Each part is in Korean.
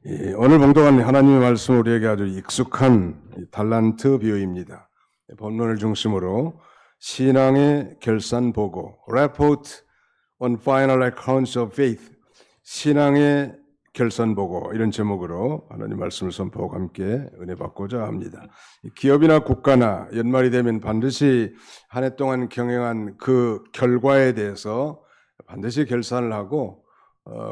오늘 봉독한 하나님의 말씀 우리에게 아주 익숙한 달란트 비유입니다. 본문을 중심으로 신앙의 결산 보고 Report on Final Accounts of Faith, 신앙의 결산 보고, 이런 제목으로 하나님 말씀을 선포하고 함께 은혜 받고자 합니다. 기업이나 국가나 연말이 되면 반드시 한 해 동안 경영한 그 결과에 대해서 반드시 결산을 하고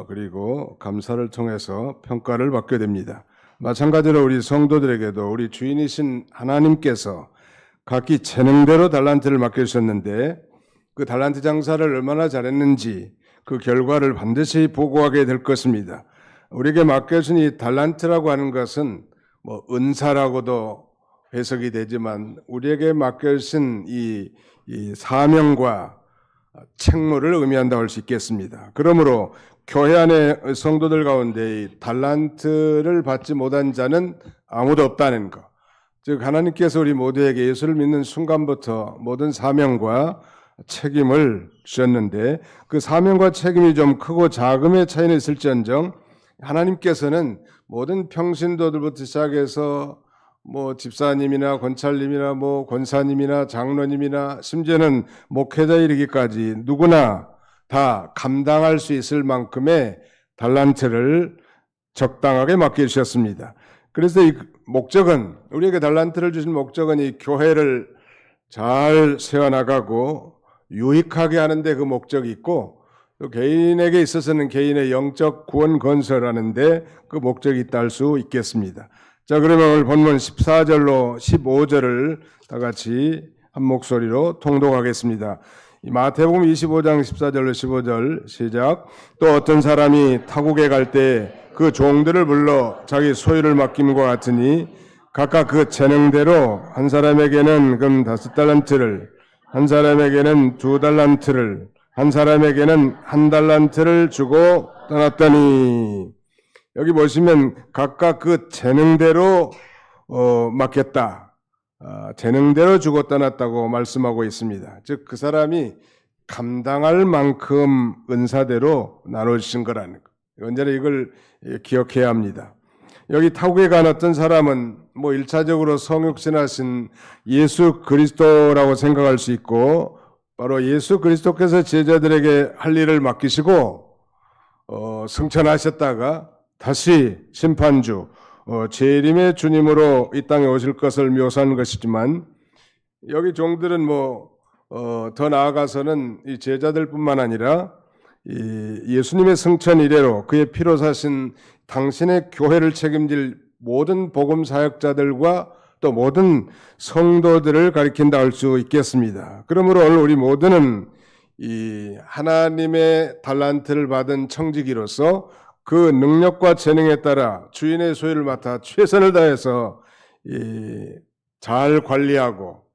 그리고 감사를 통해서 평가를 받게 됩니다. 마찬가지로 우리 성도들에게도 우리 주인이신 하나님께서 각기 재능대로 달란트를 맡겨주셨는데 그 달란트 장사를 얼마나 잘했는지 그 결과를 반드시 보고하게 될 것입니다. 우리에게 맡겨진 이 달란트라고 하는 것은 은사라고도 해석이 되지만 우리에게 맡겨진 이 사명과 책무를 의미한다고 할 수 있겠습니다. 그러므로 교회 안의 성도들 가운데 이 달란트를 받지 못한 자는 아무도 없다는 것. 즉 하나님께서 우리 모두에게 예수를 믿는 순간부터 모든 사명과 책임을 주셨는데 그 사명과 책임이 좀 크고 작음의 차이는 있을지언정 하나님께서는 모든 평신도들부터 시작해서 집사님이나 권찰님이나 권사님이나 장로님이나 심지어는 목회자에 이르기까지 누구나 다 감당할 수 있을 만큼의 달란트를 적당하게 맡겨주셨습니다. 그래서 이 목적은, 우리에게 달란트를 주신 목적은 이 교회를 잘 세워나가고 유익하게 하는데 그 목적이 있고, 또 개인에게 있어서는 개인의 영적 구원 건설하는데 그 목적이 있다 할 수 있겠습니다. 자, 그러면 오늘 본문 14절로 15절을 다 같이 한 목소리로 통독하겠습니다. 마태복음 25장 14절로 15절 시작. 또 어떤 사람이 타국에 갈 때 그 종들을 불러 자기 소유를 맡김과 같으니 각각 그 재능대로 한 사람에게는 금 5달란트를, 한 사람에게는 2달란트를, 한 사람에게는 1달란트를 주고 떠났더니, 여기 보시면 각각 그 재능대로 맡겼다, 재능대로 주고 떠났다고 말씀하고 있습니다. 즉 그 사람이 감당할 만큼 은사대로 나눠주신 거라는 거. 언제나 이걸 기억해야 합니다. 여기 타국에 간 어떤 사람은 1차적으로 성육신하신 예수 그리스도라고 생각할 수 있고, 바로 예수 그리스도께서 제자들에게 할 일을 맡기시고 승천하셨다가 다시 심판주 재림의 주님으로 이 땅에 오실 것을 묘사한 것이지만, 여기 종들은 더 나아가서는 이 제자들뿐만 아니라 이 예수님의 승천 이래로 그의 피로 사신 당신의 교회를 책임질 모든 복음 사역자들과 또 모든 성도들을 가리킨다 할 수 있겠습니다. 그러므로 오늘 우리 모두는 이 하나님의 달란트를 받은 청지기로서 그 능력과 재능에 따라 주인의 소유를 맡아 최선을 다해서 잘 관리하고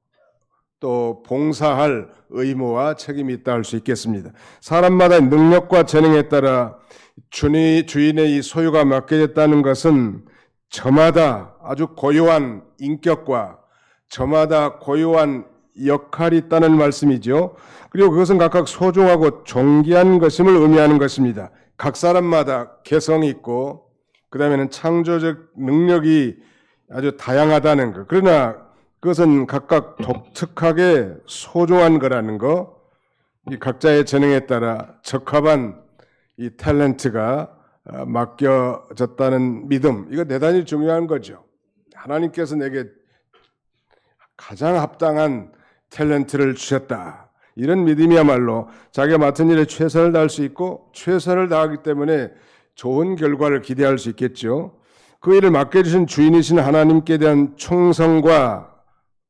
또 봉사할 의무와 책임이 있다 할 수 있겠습니다. 사람마다 능력과 재능에 따라 주인의 이 소유가 맡겨졌다는 것은 저마다 아주 고유한 인격과 저마다 고유한 역할이 있다는 말씀이죠. 그리고 그것은 각각 소중하고 존귀한 것임을 의미하는 것입니다. 각 사람마다 개성이 있고 그 다음에는 창조적 능력이 아주 다양하다는 것. 그러나 그것은 각각 독특하게 소중한 거라는 거, 이 각자의 재능에 따라 적합한 이 탤런트가 맡겨졌다는 믿음, 이거 대단히 중요한 거죠. 하나님께서 내게 가장 합당한 탤런트를 주셨다, 이런 믿음이야말로 자기가 맡은 일에 최선을 다할 수 있고 최선을 다하기 때문에 좋은 결과를 기대할 수 있겠죠. 그 일을 맡겨주신 주인이신 하나님께 대한 충성과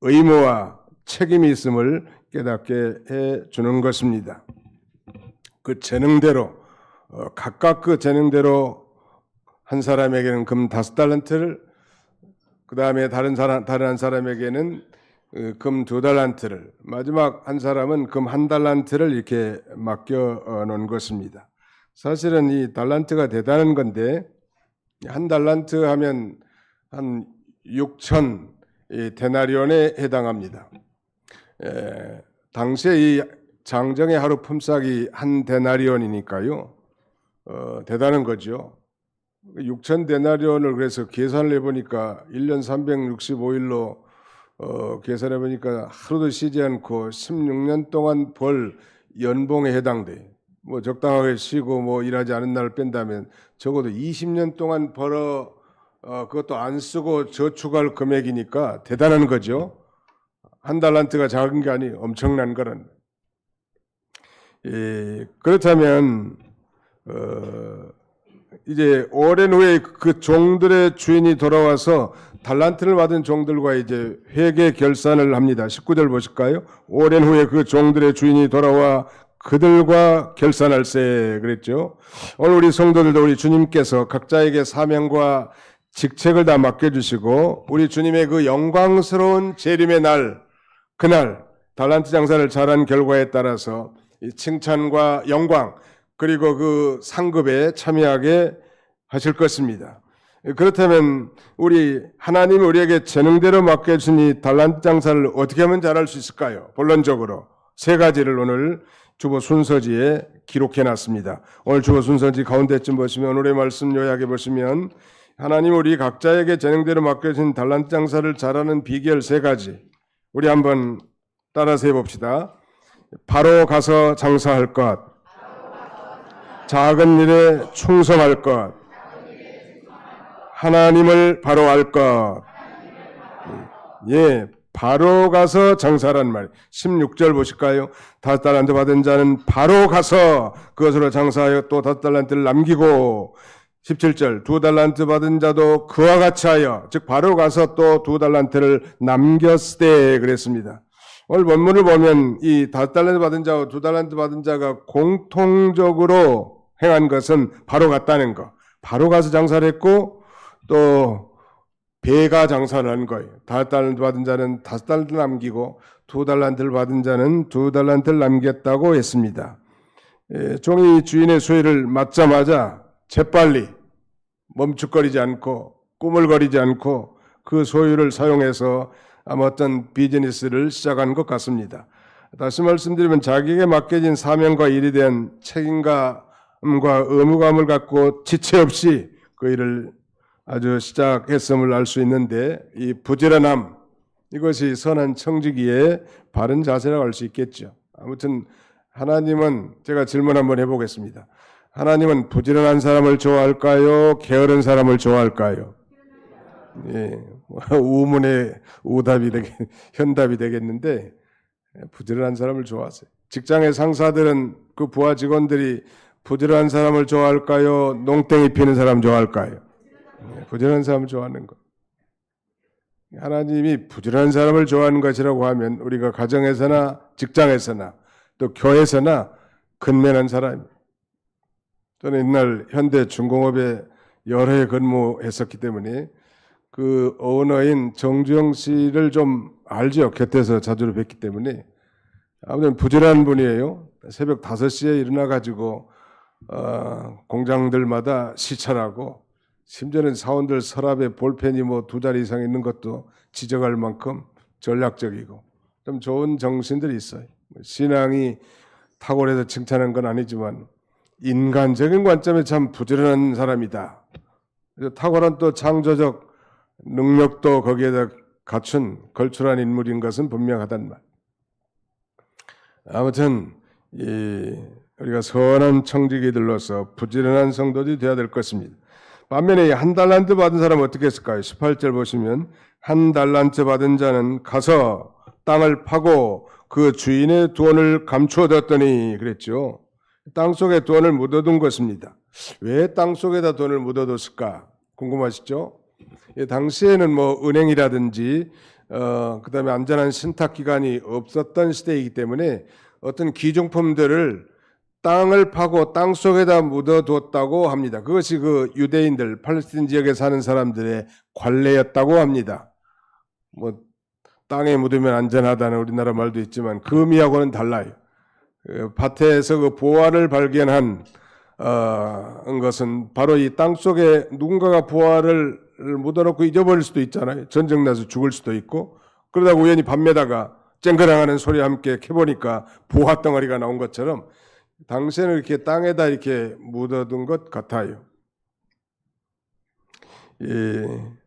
의무와 책임이 있음을 깨닫게 해주는 것입니다. 그 재능대로, 각각 그 재능대로 한 사람에게는 금 5달란트를, 그 다음에 다른 한 사람에게는 금 2달란트를, 마지막 한 사람은 금 1달란트를 이렇게 맡겨놓은 것입니다. 사실은 이 달란트가 대단한 건데, 1달란트 하면 한 6천 데나리온에 해당합니다. 당시에 이 장정의 하루 품삯이 1 데나리온이니까요. 대단한 거죠. 6천 데나리온을 그래서 계산을 해보니까 1년 365일로 계산해 보니까 하루도 쉬지 않고 16년 동안 벌 연봉에 해당돼. 뭐 적당하게 쉬고 뭐 일하지 않은 날을 뺀다면 적어도 20년 동안 벌어 그것도 안 쓰고 저축할 금액이니까 대단한 거죠. 한 달란트가 작은 게 아니 엄청난 거란. 그렇다면 이제 오랜 후에 그 종들의 주인이 돌아와서 달란트를 받은 종들과 이제 회계 결산을 합니다. 19절 보실까요? 오랜 후에 그 종들의 주인이 돌아와 그들과 결산할세 그랬죠. 오늘 우리 성도들도 우리 주님께서 각자에게 사명과 직책을 다 맡겨주시고 우리 주님의 그 영광스러운 재림의 날, 그날 달란트 장사를 잘한 결과에 따라서 이 칭찬과 영광 그리고 그 상급에 참여하게 하실 것입니다. 그렇다면 우리 하나님이 우리에게 재능대로 맡겨주신 이 달란트 장사를 어떻게 하면 잘할 수 있을까요? 본론적으로 세 가지를 오늘 주보 순서지에 기록해 놨습니다. 오늘 주보 순서지 가운데쯤 보시면 오늘의 말씀 요약해 보시면 하나님 우리 각자에게 재능대로 맡겨진 달란트 장사를 잘하는 비결 세 가지 우리 한번 따라서 해봅시다. 바로 가서 장사할 것, 작은 일에 충성할 것, 하나님을 바로 알 것. 예, 바로 가서 장사란 말. 16절 보실까요? 5달란트 받은 자는 바로 가서 그것으로 장사하여 또 5달란트를 남기고 17절 2달란트 받은 자도 그와 같이 하여 즉 바로 가서 또 2달란트를 남겼으되 그랬습니다. 오늘 본문을 보면 이 5달란트 받은 자와 2달란트 받은 자가 공통적으로 행한 것은 바로 갔다는 거. 바로 가서 장사를 했고 또 배가 장사를 한 거예요. 5달란트 받은 자는 5달란트 남기고 2달란트를 받은 자는 2달란트를 남겼다고 했습니다. 종이 주인의 소유를 맡자마자 재빨리 멈칫거리지 않고 꾸물거리지 않고 그 소유를 사용해서 아마 어떤 비즈니스를 시작한 것 같습니다. 다시 말씀드리면 자기에게 맡겨진 사명과 일에 대한 책임감과 의무감을 갖고 지체 없이 그 일을 아주 시작했음을 알 수 있는데 이 부지런함 이것이 선한 청지기의 바른 자세라고 할 수 있겠죠. 아무튼 하나님은 제가 질문 한번 해보겠습니다. 하나님은 부지런한 사람을 좋아할까요? 게으른 사람을 좋아할까요? 예, 우문의 현답이 되겠는데 부지런한 사람을 좋아하세요. 직장의 상사들은 그 부하 직원들이 부지런한 사람을 좋아할까요? 농땡이 피는 사람 좋아할까요? 부지런한 사람을 좋아하는 것. 하나님이 부지런한 사람을 좋아하는 것이라고 하면 우리가 가정에서나 직장에서나 또 교회에서나 근면한 사람입니다. 저는 옛날 현대 중공업에 여러 해 근무했었기 때문에 그 오너인 정주영 씨를 좀 알죠. 곁에서 자주 뵙기 때문에. 아무튼 부지런한 분이에요. 새벽 5시에 일어나가지고 공장들마다 시찰하고 심지어는 사원들 서랍에 볼펜이 뭐 2자리 이상 있는 것도 지적할 만큼 전략적이고 좀 좋은 정신들이 있어요. 신앙이 탁월해서 칭찬한 건 아니지만 인간적인 관점에 참 부지런한 사람이다. 탁월한 또 창조적 능력도 거기에다 갖춘 걸출한 인물인 것은 분명하단 말. 아무튼 우리가 선한 청지기들로서 부지런한 성도들이 되어야 될 것입니다. 반면에 한 달란트 받은 사람은 어떻게 했을까요? 18절 보시면 한 달란트 받은 자는 가서 땅을 파고 그 주인의 돈을 감추어뒀더니 그랬죠. 땅속에 돈을 묻어둔 것입니다. 왜 땅속에다 돈을 묻어뒀을까? 궁금하시죠? 당시에는 뭐 은행이라든지 그다음에 안전한 신탁기관이 없었던 시대이기 때문에 어떤 귀중품들을 땅을 파고 땅속에다 묻어두었다고 합니다. 그것이 그 유대인들, 팔레스틴 지역에 사는 사람들의 관례였다고 합니다. 뭐 땅에 묻으면 안전하다는 우리나라 말도 있지만 그 의미하고는 달라요. 밭에서 그 보화를 발견한 것은 바로 이 땅속에 누군가가 보화를 묻어놓고 잊어버릴 수도 있잖아요. 전쟁 나서 죽을 수도 있고 그러다가 우연히 밤에다가 쨍그랑하는 소리와 함께 캐보니까 보화 덩어리가 나온 것처럼 당시에는 이렇게 땅에다 이렇게 묻어둔 것 같아요.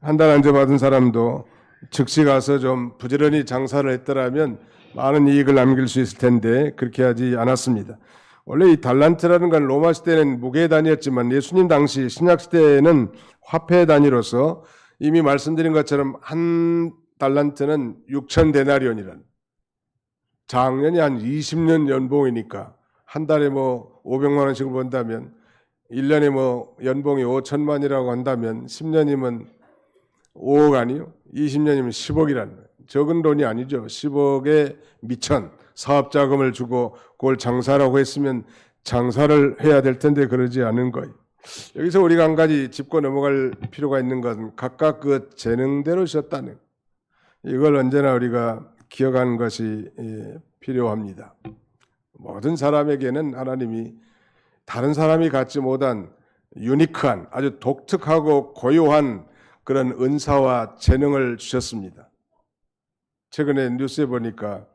한 달란트 받은 사람도 즉시 가서 좀 부지런히 장사를 했더라면 많은 이익을 남길 수 있을 텐데 그렇게 하지 않았습니다. 원래 이 달란트라는 건 로마 시대는 무게 단위였지만 예수님 당시 신약 시대에는 화폐 단위로서 이미 말씀드린 것처럼 한 달란트는 6천 데나리온이라는, 작년이 한 20년 연봉이니까 한 달에 뭐 500만 원씩을 번다면 1년에 뭐 연봉이 5천만이라고 한다면 10년이면 5억 아니요? 20년이면 10억이라는 거예요. 적은 돈이 아니죠. 10억에 미천 사업 자금을 주고 그걸 장사라고 했으면 장사를 해야 될 텐데 그러지 않은 거예요. 여기서 우리가 한 가지 짚고 넘어갈 필요가 있는 것은 각각 그 재능대로 쉬었다는, 이걸 언제나 우리가 기억하는 것이 필요합니다. 모든 사람에게는 하나님이 다른 사람이 갖지 못한 유니크한 아주 독특하고 고유한 그런 은사와 재능을 주셨습니다. 최근에 뉴스에 보니까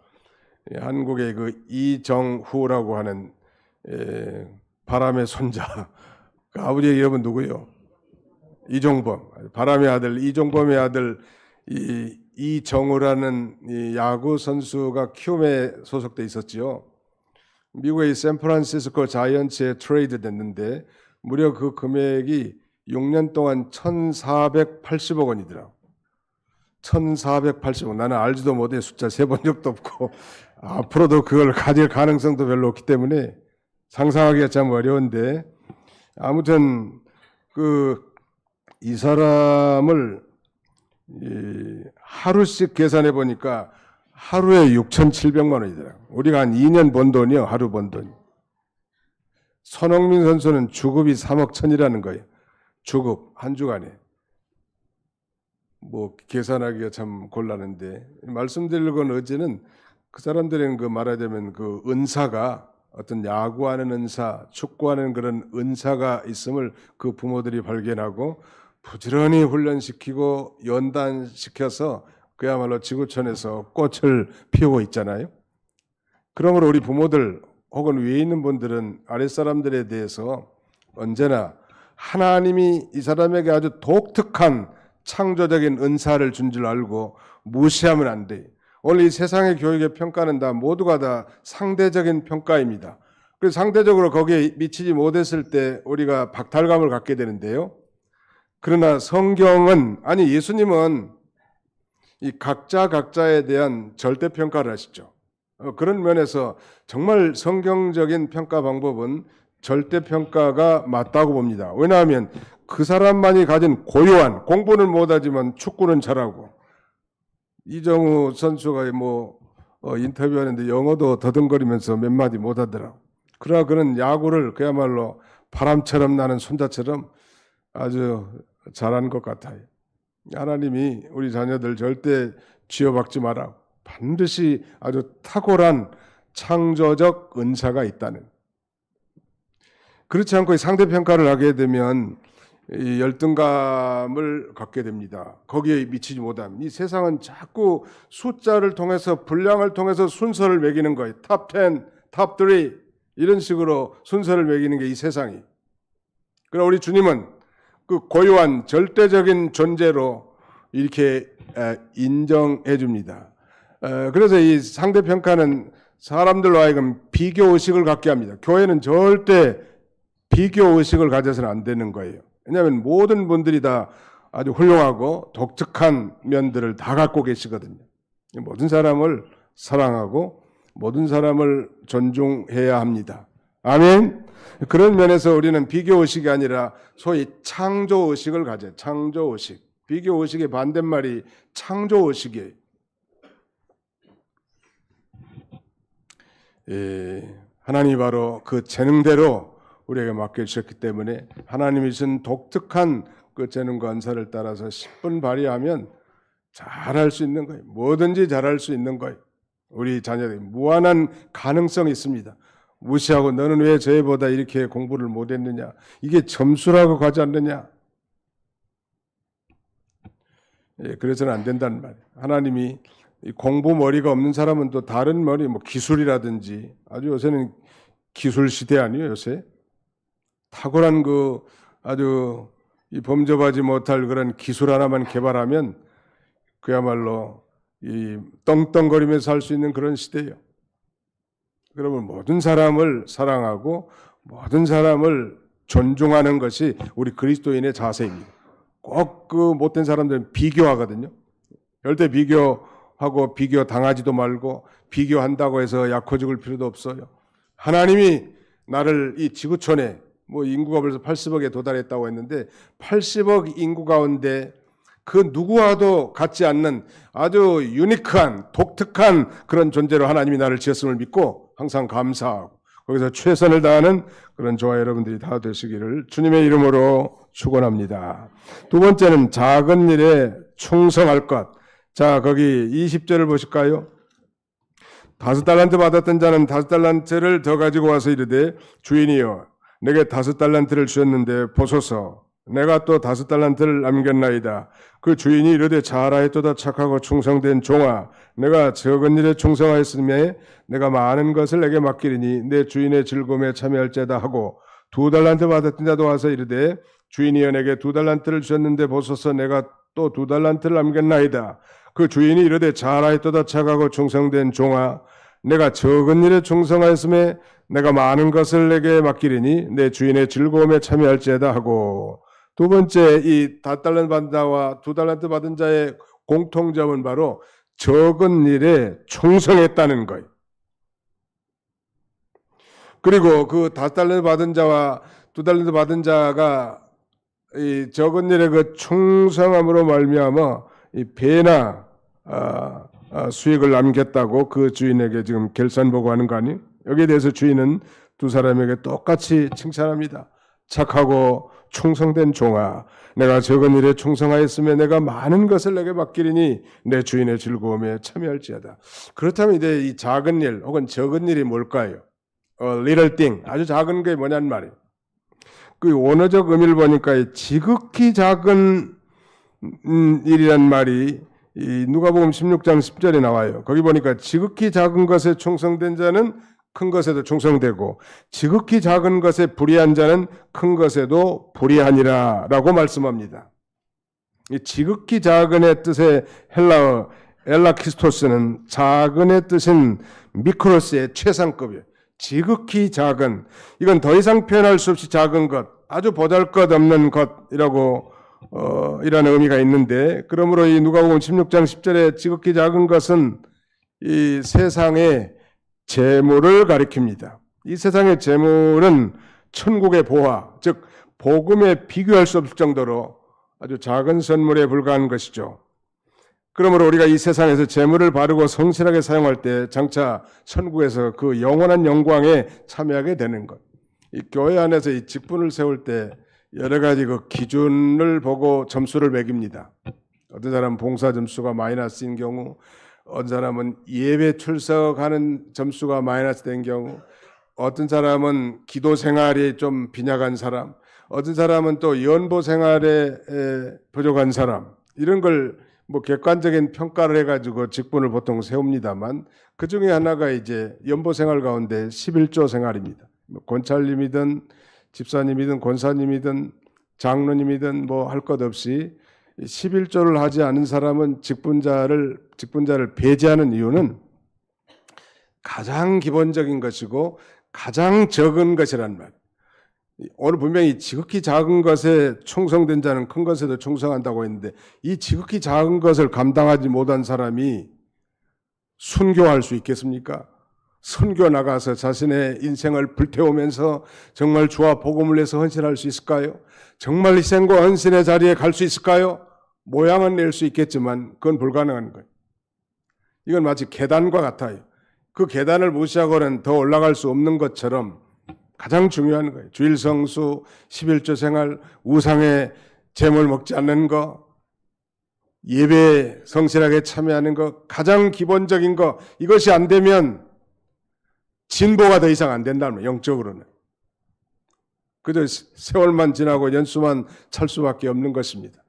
한국의 그 이정후라고 하는 바람의 손자, 그 아버지의 이름은 누구요? 이종범, 바람의 아들 이종범의 아들 이정우라는 이 야구 선수가 키움에 소속돼 있었지요. 미국의 샌프란시스코 자이언츠에 트레이드 됐는데 무려 그 금액이 6년 동안 1,480억 원이더라고. 1,480억. 나는 알지도 못해 숫자 세본 적도 없고 앞으로도 그걸 가질 가능성도 별로 없기 때문에 상상하기가 참 어려운데, 아무튼 이 사람을 하루씩 계산해 보니까 하루에 6,700만 원이더라고. 우리가 한 2년 번 돈이요, 하루 번 돈. 손흥민 선수는 주급이 3억 1천이라는 거예요. 주급 한 주간에. 뭐 계산하기가 참 곤란한데, 말씀드릴 건 어제는 그 사람들은 그 말하자면 그 은사가 어떤 야구하는 은사, 축구하는 그런 은사가 있음을 그 부모들이 발견하고 부지런히 훈련시키고 연단시켜서 그야말로 지구촌에서 꽃을 피우고 있잖아요. 그러므로 우리 부모들 혹은 위에 있는 분들은 아랫사람들에 대해서 언제나 하나님이 이 사람에게 아주 독특한 창조적인 은사를 준 줄 알고 무시하면 안 돼요. 오늘 이 세상의 교육의 평가는 다 모두가 다 상대적인 평가입니다. 그래서 상대적으로 거기에 미치지 못했을 때 우리가 박탈감을 갖게 되는데요. 그러나 성경은, 아니 예수님은 이 각자에 대한 절대평가를 하시죠. 그런 면에서 정말 성경적인 평가 방법은 절대평가가 맞다고 봅니다. 왜냐하면 그 사람만이 가진 고유한, 공부는 못하지만 축구는 잘하고, 이정우 선수가 인터뷰하는데 영어도 더듬거리면서 몇 마디 못하더라고. 그러나 그는 야구를 그야말로 바람처럼 나는 손자처럼 아주 잘한 것 같아요. 하나님이 우리 자녀들 절대 쥐어박지 마라. 반드시 아주 탁월한 창조적 은사가 있다는. 그렇지 않고 상대평가를 하게 되면 이 열등감을 갖게 됩니다. 거기에 미치지 못하면. 이 세상은 자꾸 숫자를 통해서, 분량을 통해서 순서를 매기는 거예요. 탑 10, 탑 3 이런 식으로 순서를 매기는 게 이 세상이. 그러나 우리 주님은 그 고유한 절대적인 존재로 이렇게 인정해 줍니다. 그래서 이 상대평가는 사람들로 하여금 비교의식을 갖게 합니다. 교회는 절대 비교의식을 가져서는 안 되는 거예요. 왜냐하면 모든 분들이 다 아주 훌륭하고 독특한 면들을 다 갖고 계시거든요. 모든 사람을 사랑하고 모든 사람을 존중해야 합니다. 아멘. 그런 면에서 우리는 비교의식이 아니라 소위 창조의식을 가져요. 창조의식. 비교의식의 반대말이 창조의식이에요. 하나님이 바로 그 재능대로 우리에게 맡겨주셨기 때문에 하나님이 주신 독특한 그 재능과 은사를 따라서 10분 발휘하면 잘할 수 있는 거예요. 뭐든지 잘할 수 있는 거예요. 우리 자녀들이 무한한 가능성이 있습니다. 무시하고 너는 왜 저희보다 이렇게 공부를 못했느냐, 이게 점수라고 가지 않느냐, 그래서는 안 된다는 말이에요. 하나님이 공부 머리가 없는 사람은 또 다른 머리, 기술이라든지, 아주 요새는 기술 시대 아니에요, 요새? 탁월한 그 아주 이 범접하지 못할 그런 기술 하나만 개발하면 그야말로 이 떵떵거리면서 살 수 있는 그런 시대예요. 그러면 모든 사람을 사랑하고 모든 사람을 존중하는 것이 우리 그리스도인의 자세입니다. 꼭 그 못된 사람들은 비교하거든요. 절대 비교하고 비교 당하지도 말고 비교한다고 해서 약해질 필요도 없어요. 하나님이 나를 이 지구촌에 뭐 인구가 벌써 80억에 도달했다고 했는데 80억 인구 가운데 그 누구와도 같지 않는 아주 유니크한 독특한 그런 존재로 하나님이 나를 지었음을 믿고 항상 감사하고 거기서 최선을 다하는 그런 저와 여러분들이 다 되시기를 주님의 이름으로 축원합니다. 두 번째는 작은 일에 충성할 것. 자, 거기 20절을 보실까요? 5달란트 받았던 자는 5달란트를 더 가지고 와서 이르되 주인이여 내게 5달란트를 주셨는데 보소서 내가 또 5달란트를 남겼나이다. 그 주인이 이르되 잘하였도다 착하고 충성된 종아 내가 적은 일에 충성하였으며 내가 많은 것을 내게 맡기리니 내 주인의 즐거움에 참여할지어다 하고 2달란트 받았던 자도 와서 이르되 주인이여 내게 2달란트를 주셨는데 보소서 내가 또 2달란트를 남겼나이다. 그 주인이 이르되 잘하였도다 착하고 충성된 종아 내가 적은 일에 충성하였으며 내가 많은 것을 내게 맡기리니 내 주인의 즐거움에 참여할지어다 하고 두 번째 이 5달란트 받은 자와 2달란트 받은 자의 공통점은 바로 적은 일에 충성했다는 거예요. 그리고 그 5달란트 받은 자와 2달란트 받은 자가 이 적은 일에 그 충성함으로 말미암아 이 배나 수익을 남겼다고 그 주인에게 지금 결산 보고하는 거 아니에요? 여기에 대해서 주인은 두 사람에게 똑같이 칭찬합니다. 착하고 충성된 종아, 내가 적은 일에 충성하였으며 내가 많은 것을 내게 맡기리니 내 주인의 즐거움에 참여할지어다. 그렇다면 이제 이 작은 일 혹은 적은 일이 뭘까요? little thing, 아주 작은 게 뭐냐는 말이에요. 그 원어적 의미를 보니까 지극히 작은 일이란 말이 이 누가복음 16장 10절에 나와요. 거기 보니까 지극히 작은 것에 충성된 자는 큰 것에도 충성되고 지극히 작은 것에 불의한 자는 큰 것에도 불의하니라 라고 말씀합니다. 이 지극히 작은의 뜻의 헬라어 엘라키스토스는 작은의 뜻인 미크로스의 최상급이에요. 지극히 작은, 이건 더 이상 표현할 수 없이 작은 것, 아주 보잘것없는 것이라고 이라는 의미가 있는데, 그러므로 이 누가복음 16장 10절에 지극히 작은 것은 이 세상의 재물을 가리킵니다. 이 세상의 재물은 천국의 보화, 즉 복음에 비교할 수 없을 정도로 아주 작은 선물에 불과한 것이죠. 그러므로 우리가 이 세상에서 재물을 바르고 성실하게 사용할 때 장차 천국에서 그 영원한 영광에 참여하게 되는 것. 이 교회 안에서 이 직분을 세울 때 여러 가지 그 기준을 보고 점수를 매깁니다. 어떤 사람은 봉사 점수가 마이너스인 경우, 어떤 사람은 예배 출석하는 점수가 마이너스 된 경우, 어떤 사람은 기도 생활이 좀 빈약한 사람, 어떤 사람은 또 연보 생활에 부족한 사람, 이런 걸 뭐 객관적인 평가를 해가지고 직분을 보통 세웁니다만 그 중에 하나가 이제 연보 생활 가운데 11조 생활입니다. 권찰님이든 집사님이든 권사님이든 장로님이든 뭐 할 것 없이 11조를 하지 않은 사람은 직분자를 배제하는 이유는 가장 기본적인 것이고 가장 적은 것이란 말. 오늘 분명히 지극히 작은 것에 충성된 자는 큰 것에도 충성한다고 했는데 이 지극히 작은 것을 감당하지 못한 사람이 순교할 수 있겠습니까? 선교 나가서 자신의 인생을 불태우면서 정말 주와 복음을 위해서 헌신할 수 있을까요? 정말 희생과 헌신의 자리에 갈 수 있을까요? 모양은 낼 수 있겠지만 그건 불가능한 거예요. 이건 마치 계단과 같아요. 그 계단을 무시하고는 더 올라갈 수 없는 것처럼 가장 중요한 거예요. 주일 성수, 11조 생활, 우상의 재물 먹지 않는 거, 예배에 성실하게 참여하는 거, 가장 기본적인 거, 이것이 안 되면 진보가 더 이상 안 된다는 거예요. 영적으로는. 그저 세월만 지나고 연수만 찰 수밖에 없는 것입니다.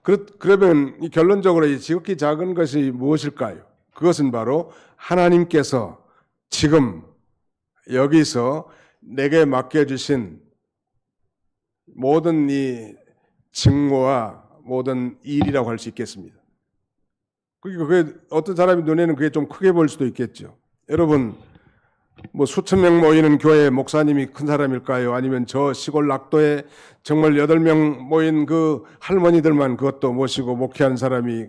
그러면 결론적으로 이 지극히 작은 것이 무엇일까요? 그것은 바로 하나님께서 지금 여기서 내게 맡겨주신 모든 이 직무와 모든 일이라고 할 수 있겠습니다. 그게 어떤 사람이 눈에는 그게 좀 크게 보일 수도 있겠죠. 여러분, 뭐 수천 명 모이는 교회 목사님이 큰 사람일까요? 아니면 저 시골 낙도에 정말 8명 모인 그 할머니들만 그것도 모시고 목회하는 사람이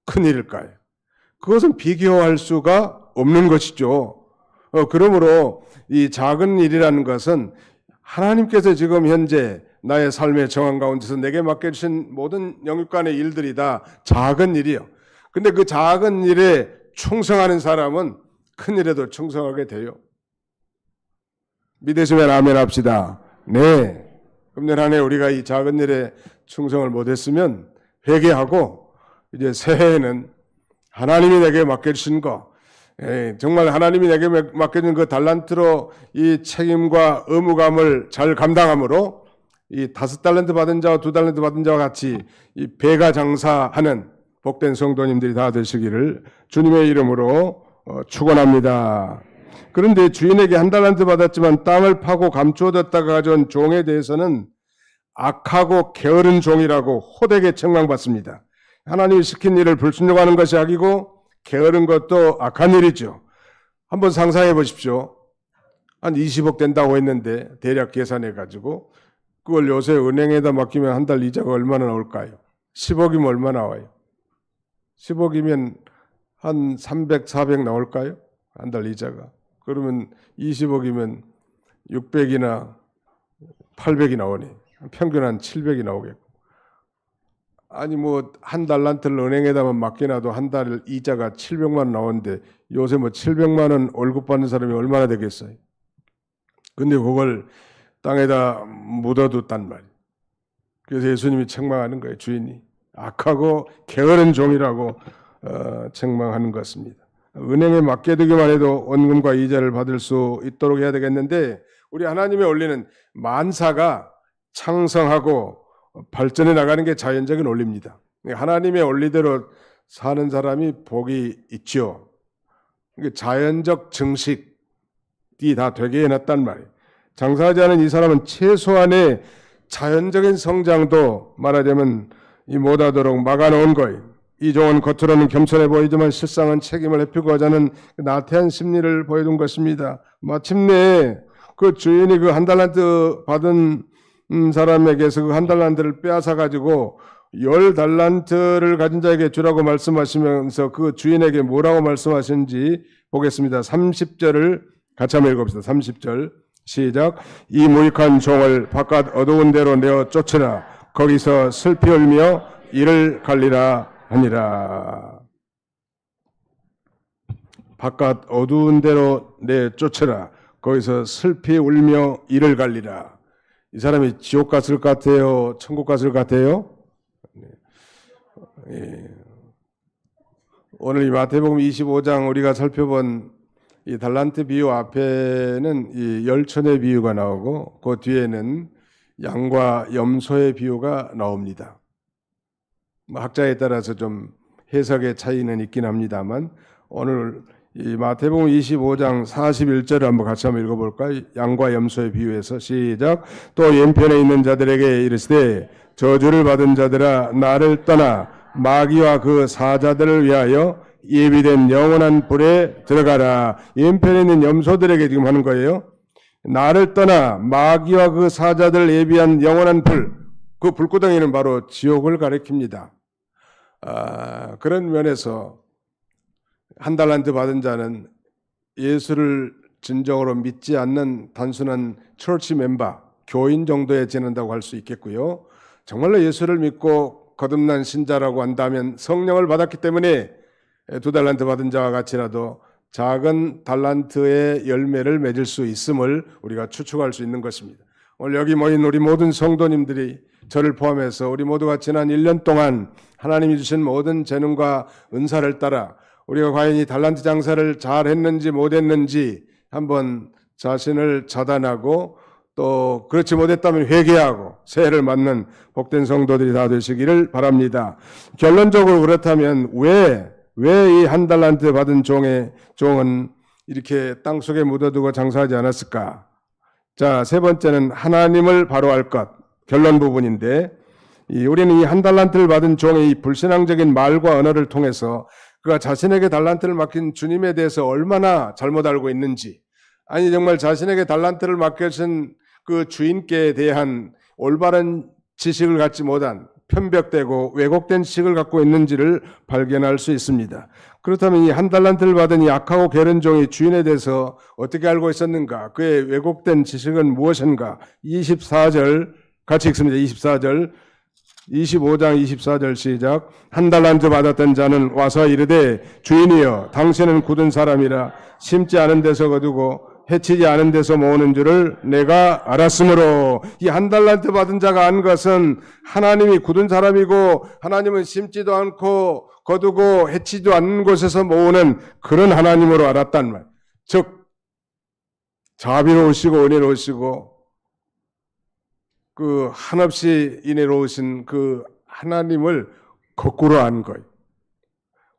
큰 일일까요? 그것은 비교할 수가 없는 것이죠. 그러므로 이 작은 일이라는 것은 하나님께서 지금 현재 나의 삶의 정황 가운데서 내게 맡겨주신 모든 영육간의 일들이 다 작은 일이요. 근데 그 작은 일에 충성하는 사람은 큰 일에도 충성하게 돼요. 믿으시면 아멘 합시다. 네. 금년 한 해 우리가 이 작은 일에 충성을 못했으면 회개하고 이제 새해에는 하나님이 내게 맡겨주신 거, 정말 하나님이 내게 맡겨준 그 달란트로 이 책임과 의무감을 잘 감당함으로 이 5달란트 받은 자와 2달란트 받은 자와 같이 이 배가 장사하는 복된 성도님들이 다 되시기를 주님의 이름으로 축원합니다. 그런데 주인에게 1달란트 받았지만 땅을 파고 감추어뒀다가 가져온 종에 대해서는 악하고 게으른 종이라고 호되게 책망받습니다. 하나님이 시킨 일을 불순종하는 것이 악이고 게으른 것도 악한 일이죠. 한번 상상해 보십시오. 한 20억 된다고 했는데 대략 계산해 가지고 그걸 요새 은행에다 맡기면 한 달 이자가 얼마나 나올까요? 10억이면 얼마 나와요? 10억이면 한 300, 400 나올까요? 한 달 이자가. 그러면 20억이면 600이나 800이 나오니 평균 한 700이 나오겠고. 아니 뭐 한 달란트를 은행에다만 맡겨놔도 한 달 이자가 700만 원 나오는데 요새 뭐 700만 원 월급 받는 사람이 얼마나 되겠어요? 근데 그걸 땅에다 묻어뒀단 말이에요. 그래서 예수님이 책망하는 거예요. 주인이 악하고 게으른 종이라고 책망하는 것입니다. 은행에 맡겨두기만 해도 원금과 이자를 받을 수 있도록 해야 되겠는데 우리 하나님의 원리는 만사가 창성하고 발전해 나가는 게 자연적인 원리입니다. 하나님의 원리대로 사는 사람이 복이 있죠. 자연적 증식이 다 되게 해놨단 말이에요. 장사하지 않은 이 사람은 최소한의 자연적인 성장도 말하자면 못하도록 막아놓은 거예요. 이 종은 겉으로는 겸손해 보이지만 실상은 책임을 회피고 하자는 나태한 심리를 보여준 것입니다. 마침내 그 주인이 그 1달란트 받은 사람에게서 그 1달란트를 빼앗아 가지고 10달란트를 가진 자에게 주라고 말씀하시면서 그 주인에게 뭐라고 말씀하시는지 보겠습니다. 30절을 같이 한번 읽어봅시다. 30절 시작. 이 무익한 종을 바깥 어두운 데로 내어 쫓으라. 거기서 슬피 울며 이를 갈리라 하니라. 바깥 어두운 데로 내 쫓으라. 거기서 슬피 울며 이를 갈리라. 이 사람이 지옥 갔을 것 같아요? 천국 갔을 것 같아요? 예. 오늘 이 마태복음 25장 우리가 살펴본 이 달란트 비유 앞에는 이 열천의 비유가 나오고 그 뒤에는 양과 염소의 비유가 나옵니다. 학자에 따라서 좀 해석의 차이는 있긴 합니다만 오늘 이 마태복음 25장 41절을 한번 같이 한번 읽어볼까요? 양과 염소의 비유에서 시작. 또 왼편에 있는 자들에게 이르시되 저주를 받은 자들아 나를 떠나 마귀와 그 사자들을 위하여 예비된 영원한 불에 들어가라. 왼편에 있는 염소들에게 지금 하는 거예요. 나를 떠나 마귀와 그 사자들을 예비한 영원한 불, 그 불구덩이는 바로 지옥을 가리킵니다. 그런 면에서 1달란트 받은 자는 예수를 진정으로 믿지 않는 단순한 처치 멤버, 교인 정도에 지낸다고 할 수 있겠고요. 정말로 예수를 믿고 거듭난 신자라고 한다면 성령을 받았기 때문에 2달란트 받은 자와 같이라도 작은 달란트의 열매를 맺을 수 있음을 우리가 추측할 수 있는 것입니다. 오늘 여기 모인 우리 모든 성도님들이 저를 포함해서 우리 모두가 지난 1년 동안 하나님이 주신 모든 재능과 은사를 따라 우리가 과연 이 달란트 장사를 잘 했는지 못했는지 한번 자신을 자단하고 또 그렇지 못했다면 회개하고 새해를 맞는 복된 성도들이 다 되시기를 바랍니다. 결론적으로 그렇다면 왜 이 1달란트 받은 종은 이렇게 땅속에 묻어두고 장사하지 않았을까? 자, 세 번째는 하나님을 바로 알 것. 결론 부분인데 우리는 이 한 달란트를 받은 종의 이 불신앙적인 말과 언어를 통해서 그가 자신에게 달란트를 맡긴 주님에 대해서 얼마나 잘못 알고 있는지, 아니 정말 자신에게 달란트를 맡겨진 그 주인께 대한 올바른 지식을 갖지 못한 편벽되고 왜곡된 지식을 갖고 있는지를 발견할 수 있습니다. 그렇다면 이 한 달란트를 받은 이 악하고 게으른 종이 주인에 대해서 어떻게 알고 있었는가? 그의 왜곡된 지식은 무엇인가? 24절 같이 읽습니다. 24절 25장 24절 시작. 한 달란트 받았던 자는 와서 이르되 주인이여 당신은 굳은 사람이라 심지 않은 데서 거두고 해치지 않은 데서 모으는 줄을 내가 알았으므로, 이 한 달란트 받은 자가 안 것은 하나님이 굳은 사람이고 하나님은 심지도 않고 거두고 해치지도 않는 곳에서 모으는 그런 하나님으로 알았단 말. 즉 자비로우시고 은혜로우시고 그 한없이 인애로우신 그 하나님을 거꾸로 안 거예요.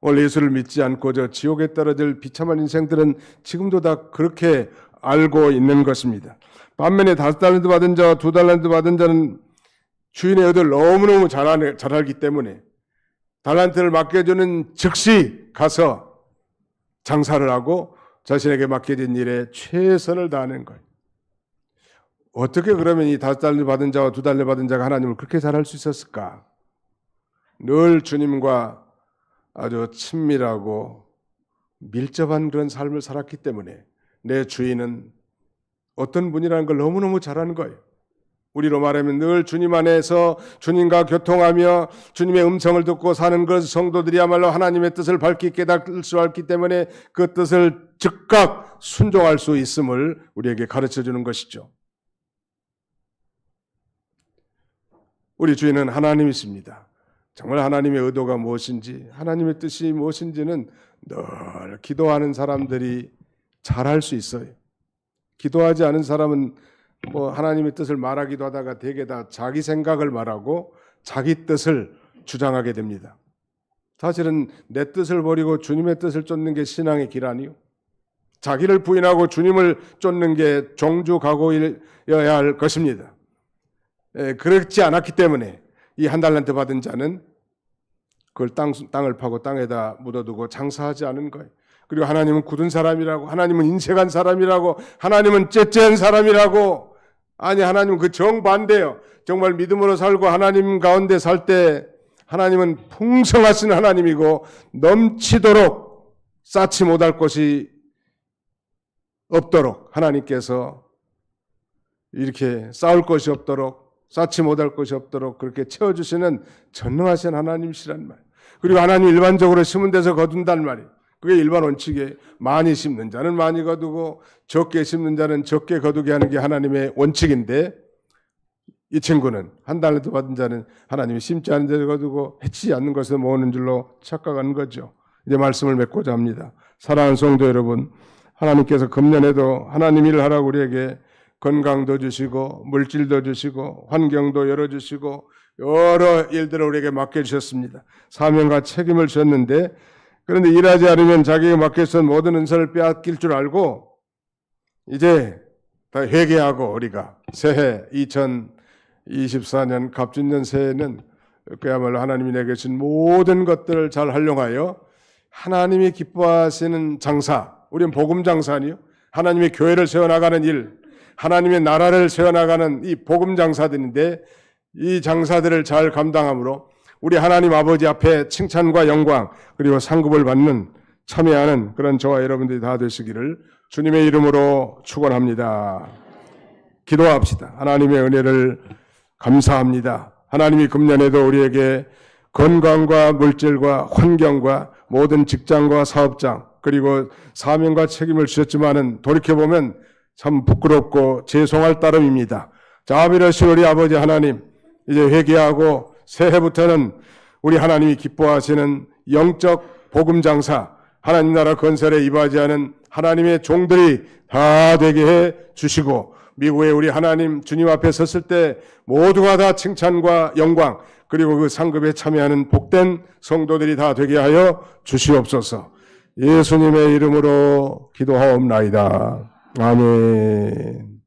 오늘 예수를 믿지 않고 저 지옥에 떨어질 비참한 인생들은 지금도 다 그렇게 알고 있는 것입니다. 반면에 5달란트 받은 자와 2달란트 받은 자는 주인의 의도를 너무너무 잘 알기 때문에 달란트를 맡겨주는 즉시 가서 장사를 하고 자신에게 맡겨진 일에 최선을 다하는 거예요. 어떻게 그러면 이 5달란트 받은 자와 2달란트 받은 자가 하나님을 그렇게 잘할 수 있었을까? 늘 주님과 아주 친밀하고 밀접한 그런 삶을 살았기 때문에 내 주인은 어떤 분이라는 걸 너무너무 잘 아는 거예요. 우리로 말하면 늘 주님 안에서 주님과 교통하며 주님의 음성을 듣고 사는 그 성도들이야말로 하나님의 뜻을 밝히 깨달을 수 있기 때문에 그 뜻을 즉각 순종할 수 있음을 우리에게 가르쳐 주는 것이죠. 우리 주인은 하나님이십니다. 정말 하나님의 의도가 무엇인지, 하나님의 뜻이 무엇인지는 늘 기도하는 사람들이 잘 알 수 있어요. 기도하지 않은 사람은 뭐 하나님의 뜻을 말하기도 하다가 대개 다 자기 생각을 말하고 자기 뜻을 주장하게 됩니다. 사실은 내 뜻을 버리고 주님의 뜻을 쫓는 게 신앙의 길 아니요? 자기를 부인하고 주님을 쫓는 게 종주각오여야 할 것입니다. 그렇지 않았기 때문에 이 한 달란트 받은 자는 그걸 땅을 파고 땅에다 묻어두고 장사하지 않은 거예요. 그리고 하나님은 굳은 사람이라고, 하나님은 인색한 사람이라고, 하나님은 째째한 사람이라고. 아니, 하나님은 그 정반대예요. 정말 믿음으로 살고 하나님 가운데 살 때 하나님은 풍성하신 하나님이고 넘치도록 쌓지 못할 것이 없도록 하나님께서 이렇게 쌓을 것이 없도록, 쌓지 못할 것이 없도록 그렇게 채워주시는 전능하신 하나님이시란 말. 그리고 하나님 일반적으로 심은 데서 거둔단 말이에요. 그게 일반 원칙이에요. 많이 심는 자는 많이 거두고 적게 심는 자는 적게 거두게 하는 게 하나님의 원칙인데, 이 친구는 한 달란트 받은 자는 하나님이 심지 않은 데서 거두고 해치지 않는 것을 모으는 줄로 착각하는 거죠. 이제 말씀을 맺고자 합니다. 사랑하는 성도 여러분, 하나님께서 금년에도 하나님 일을 하라고 우리에게 건강도 주시고 물질도 주시고 환경도 열어주시고 여러 일들을 우리에게 맡겨주셨습니다. 사명과 책임을 주셨는데, 그런데 일하지 않으면 자기에게 맡겨선 모든 은사를 빼앗길 줄 알고 이제 다 회개하고 우리가 새해 2024년 갑진년 새해는 그야말로 하나님이 내게 주신 모든 것들을 잘 활용하여 하나님이 기뻐하시는 장사, 우리는 복음 장사 아니요? 하나님의 교회를 세워나가는 일, 하나님의 나라를 세워나가는 이 복음 장사들인데, 이 장사들을 잘 감당함으로 우리 하나님 아버지 앞에 칭찬과 영광 그리고 상급을 받는, 참여하는 그런 저와 여러분들이 다 되시기를 주님의 이름으로 축원합니다. 기도합시다. 하나님의 은혜를 감사합니다. 하나님이 금년에도 우리에게 건강과 물질과 환경과 모든 직장과 사업장 그리고 사명과 책임을 주셨지만은 돌이켜보면 참 부끄럽고 죄송할 따름입니다. 자비로우신 우리 아버지 하나님, 이제 회개하고 새해부터는 우리 하나님이 기뻐하시는 영적 복음 장사, 하나님 나라 건설에 임하지하는 하나님의 종들이 다 되게 해 주시고, 미국의 우리 하나님 주님 앞에 섰을 때 모두가 다 칭찬과 영광 그리고 그 상급에 참여하는 복된 성도들이 다 되게 하여 주시옵소서. 예수님의 이름으로 기도하옵나이다. 아멘.